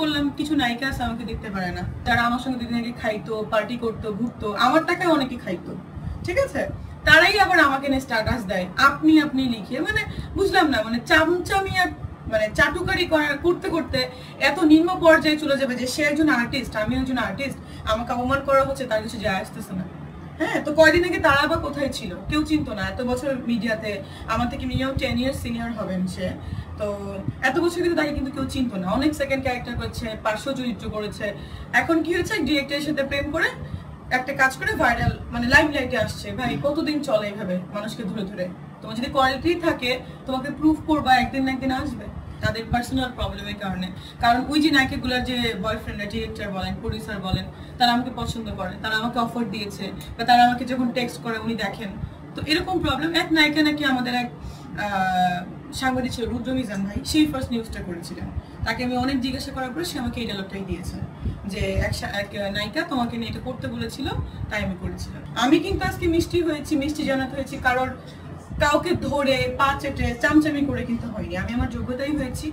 বললাম কিছু নায়িকা আছে আমাকে দেখতে পারে না, যারা আমার সঙ্গে দুদিন আগে খাইতো, পার্টি করতো, ঘুরতো, আমার টাকায় অনেকে খাইতো, ঠিক আছে, তারাই আবার আমাকে নিয়ে স্ট্যাটাস দেয় আপনি আপনি লিখে। মানে বুঝলাম না, মানে চামচামি আর মানে চাটুকারি করতে করতে এত নিম্ন পর্যায়ে চলে যাবে যে সে একজন আর্টিস্ট, আমি একজন আর্টিস্ট, আমাকে অপমান করা হচ্ছে, তার কিছু যায় আসতেছে না। হ্যাঁ, তো কয়দিন আগে তারা আবার কোথায় ছিল, কেউ চিনতো না। এত বছর মিডিয়াতে, আমার থেকে মিনিমাম 10 ইয়ার্স সিনিয়র হবেন সে, তো এত বছর কিন্তু তাকে কিন্তু কেউ চিনতো না। অনেক সেকেন্ড ক্যারেক্টার করেছে, পার্শ্ব চরিত্র করেছে, এখন কি হয়েছে, ডিরেক্টরের সাথে প্রেম করে একটা কাজ করে ভাইরাল, মানে লাইভ লাইটে আসছে। ভাই কতদিন চলে এইভাবে মানুষকে ধরে ধরে? তোমার যদি কোয়ালিটি থাকে তোমাকে প্রুফ করবা, একদিন না একদিন আসবে। তাদের পার্সোনাল প্রবলেমের কারণে, কারণ ওই যে নায়িকাগুলোর যে বয়ফ্রেন্ডরা, ডিরেক্টর বলেন, প্রডিউসার বলেন, তারা আমাকে পছন্দ করে, তারা আমাকে অফার দিয়েছে, বা তারা আমাকে যখন টেক্সট করে উনি দেখেন, তো এরকম প্রবলেম। এক নায়িকা নাকি আমাদের এক সাংবাদিক ছিল রুদ্র মিজান ভাই, সেই ফার্স্ট নিউজটা করেছিলেন। তাকে আমি অনেক জিজ্ঞাসা করার পরে সে আমাকে এই ডায়লগটাই দিয়েছে যে এক নায়িকা তোমাকে নিয়ে এটা করতে বলেছিল, তাই আমি করেছিলাম। আমি কিন্তু আজকে মিষ্টি হয়েছি, মিষ্টি জানাতে হয়েছি, কারোর কাউকে ধরে পা চেটে চামচামি করে কিন্তু হয়নি, আমি আমার যোগ্যতাই হয়েছি।